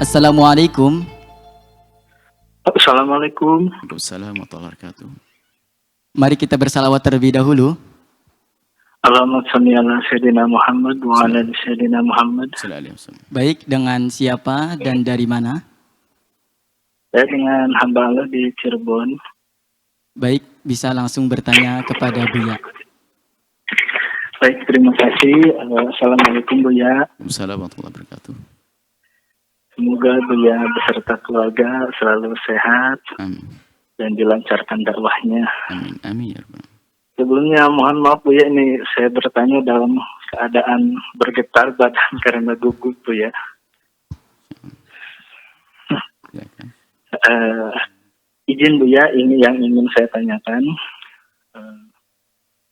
Assalamualaikum. Assalamualaikum. Waalaikumsalam warahmatullahi wabarakatuh. Mari kita bersalawat terlebih dahulu. Allahumma shalli ala Sayyidina Muhammad wa ala ali Sayyidina Muhammad. Sallallahu alaihi wasallam. Baik, dengan siapa dan dari mana? Saya dengan hamba Allah di Cirebon. Baik, bisa langsung bertanya kepada Buya. Baik, terima kasih. Assalamualaikum Buya. Waalaikumsalam warahmatullahi wabarakatuh. Semoga Buya beserta keluarga selalu sehat Amin. dan dilancarkan dakwahnya. Amin. Amin ya rabbal. Sebelumnya mohon maaf Buya, ini saya bertanya dalam keadaan bergetar badan karena gugup Buya. Ya kan? Izin Buya, ini yang ingin saya tanyakan.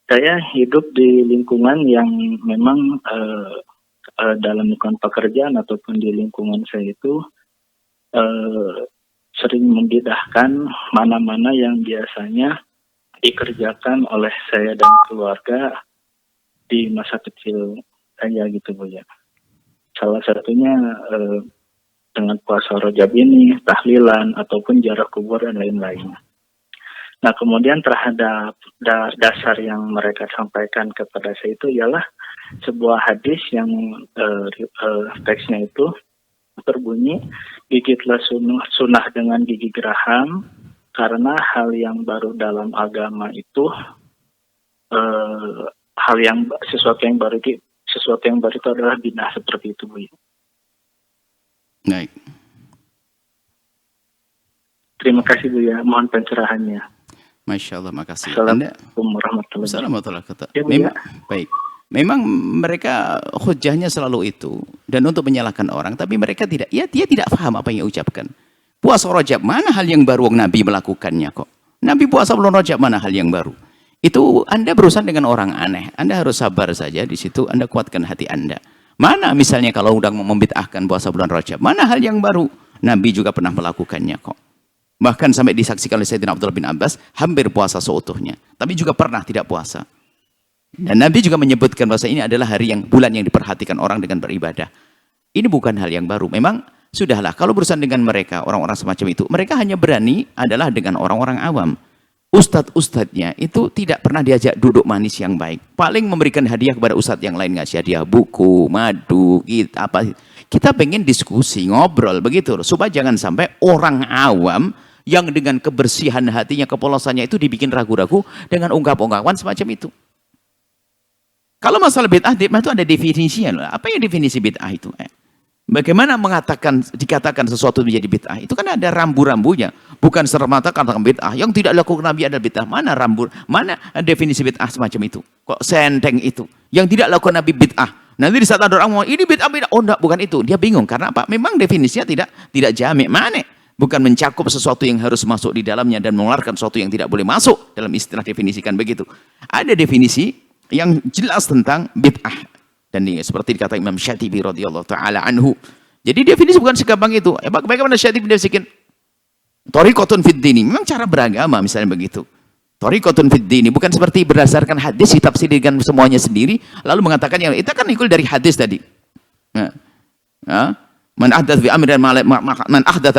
Saya hidup di lingkungan yang memang dalam lingkungan pekerjaan ataupun di lingkungan saya itu sering membidahkan mana-mana yang biasanya dikerjakan oleh saya dan keluarga di masa kecil saya gitu Buya. Salah satunya dengan puasa Rajab ini, tahlilan, ataupun jarak kubur dan lain-lain. Nah, kemudian terhadap dasar yang mereka sampaikan kepada saya itu ialah sebuah hadis yang teksnya itu berbunyi, gigitlah sunnah dengan gigi geraham, karena hal yang baru dalam agama itu, sesuatu yang baru itu adalah bidah, seperti itu Bu. Baik. Terima kasih Bu ya, mohon pencerahannya. Masya Allah, makasih. Assalamualaikum warahmatullahi wabarakatuh. Ya, Memang, baik. Memang mereka hujahnya selalu itu. Dan untuk menyalahkan orang, tapi mereka tidak, ya dia tidak paham apa yang ucapkan. Puasa Rajab, mana hal yang baru Nabi melakukannya kok. Nabi puasa bulan Rajab, mana hal yang baru. Itu Anda berurusan dengan orang aneh. Anda harus sabar saja di situ, Anda kuatkan hati Anda. Mana misalnya kalau udah membid'ahkan puasa bulan Rajab, mana hal yang baru? Nabi juga pernah melakukannya kok. Bahkan sampai disaksikan oleh Sayyidina Abdullah bin Abbas, hampir puasa seutuhnya. Tapi juga pernah tidak puasa. Dan Nabi juga menyebutkan bahwa ini adalah bulan yang diperhatikan orang dengan beribadah. Ini bukan hal yang baru. Memang sudahlah, kalau berurusan dengan mereka, orang-orang semacam itu, mereka hanya berani adalah dengan orang-orang awam. Ustadz-ustadznya itu tidak pernah diajak duduk manis yang baik. Paling memberikan hadiah kepada ustadz yang lain, ngasih hadiah buku, madu, kita pengen diskusi, ngobrol, begitu. Supaya jangan sampai orang awam yang dengan kebersihan hatinya, kepolosannya itu dibikin ragu-ragu dengan ungkap-ungkapan semacam itu. Kalau masalah bid'ah itu ada definisinya. Apa yang definisi bid'ah itu? Bagaimana dikatakan sesuatu menjadi bid'ah? Itu kan ada rambu-rambunya. Bukan serta-merta katakan bid'ah. Yang tidak dilakukan Nabi adalah bid'ah. Mana definisi bid'ah semacam itu? Kok senteng itu? Yang tidak dilakukan Nabi bid'ah. Nanti di saat ada orang ngomong, ini bid'ah. Oh enggak, bukan itu. Dia bingung. Karena apa? Memang definisinya tidak jamek. Mana? Bukan mencakup sesuatu yang harus masuk di dalamnya dan mengeluarkan sesuatu yang tidak boleh masuk dalam istilah definisikan begitu. Ada definisi yang jelas tentang bid'ah. Dan ini seperti dikata Imam Syatibi radhiyallahu taala anhu. Jadi definisi bukan segampang itu. Bagaimana Syatibi definisikan? Thariqatun fid dini. Memang cara beragama misalnya begitu. Thariqatun fid dini bukan seperti berdasarkan hadis ditafsirkan semuanya sendiri lalu mengatakan yang itu kan ikut dari hadis tadi. Man ahdatsa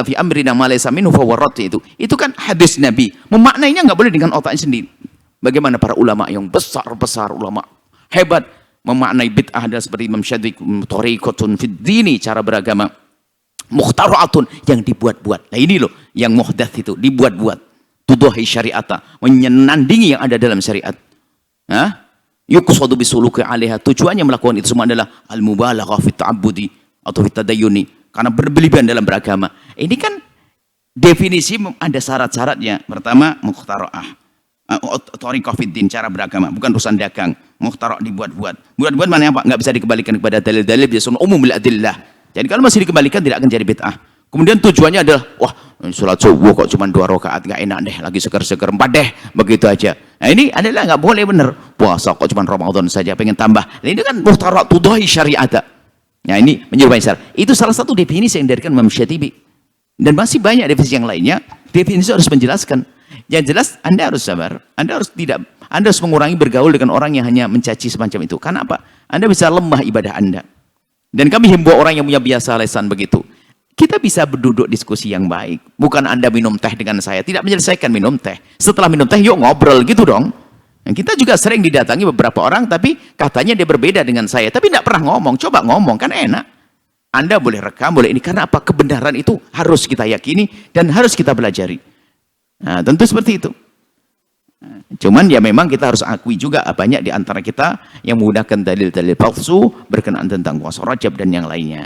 fi amrina ma laysa minhu fa huwa radd itu. Itu kan hadis Nabi. Memaknainya enggak boleh dengan otaknya sendiri. Bagaimana para ulama yang besar-besar, ulama hebat memaknai bid'ah adalah seperti Imam Syatibi, thariqatun fid dini, cara beragama, mukhtara'atun, yang dibuat-buat. Nah ini loh yang muhdats itu dibuat-buat. Tuduhi syari'ata, menyenandingi yang ada dalam syariat. Yuqsadu bisuluki 'alaiha, tujuannya melakukan itu semua adalah al-mubalaghah fi ta'abbudi atau fi tadayyuni, karena berlebihan dalam beragama. Ini kan definisi ada syarat-syaratnya. Pertama, mukhtara'ah. Thariqah fiddin, cara beragama, bukan urusan dagang. Mukhtara'ah dibuat-buat. Buat-buat mana apa? Enggak bisa dikembalikan kepada dalil-dalil biasa umum bil adillah. Jadi kalau masih dikembalikan tidak akan jadi bid'ah. Kemudian tujuannya adalah, wah, salat subuh kok cuma 2 rakaat, enggak enak deh, lagi seger-seger 4 deh, begitu aja. Nah, ini adalah enggak boleh benar. Puasa kok cuma Ramadan saja pengen tambah. Nah, ini kan mukhtara'ah tudahi syari'ata. Nah, ini menyerupai syarat. Itu salah satu definisi yang diberikan Imam Syatibi. Dan masih banyak definisi yang lainnya. Definisi harus menjelaskan. Yang jelas Anda harus sabar. Anda harus mengurangi bergaul dengan orang yang hanya mencaci semacam itu. Karena apa? Anda bisa lemah ibadah Anda. Dan kami himbau orang yang punya biasa lesan begitu. Kita bisa berduduk diskusi yang baik. Bukan Anda minum teh dengan saya, tidak menyelesaikan minum teh. Setelah minum teh, yuk ngobrol gitu dong. Dan kita juga sering didatangi beberapa orang, tapi katanya dia berbeda dengan saya. Tapi tidak pernah ngomong, coba ngomong, kan enak. Anda boleh rekam, boleh ini. Karena apa? Kebenaran itu harus kita yakini dan harus kita pelajari. Nah, tentu seperti itu. Cuman ya memang kita harus akui juga banyak di antara kita yang menggunakan dalil-dalil palsu berkenaan tentang puasa Rajab dan yang lainnya.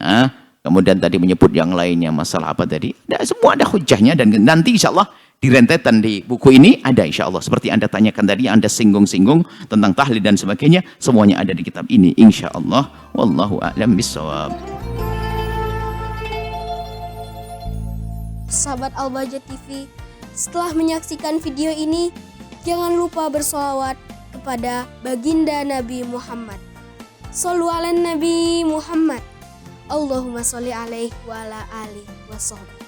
Nah, kemudian tadi menyebut yang lainnya masalah apa tadi? Semua ada hujahnya dan nanti insya Allah di rentetan di buku ini ada insya Allah. Seperti Anda tanyakan tadi, Anda singgung-singgung tentang tahlil dan sebagainya, semuanya ada di kitab ini insya Allah. Wallahu a'lam bishawab. Sahabat Al-Bahjah TV, setelah menyaksikan video ini, jangan lupa bersolawat kepada baginda Nabi Muhammad. Shollu ala Nabi Muhammad. Allahumma sholli alaihi wa ala alihi wa sahbihi.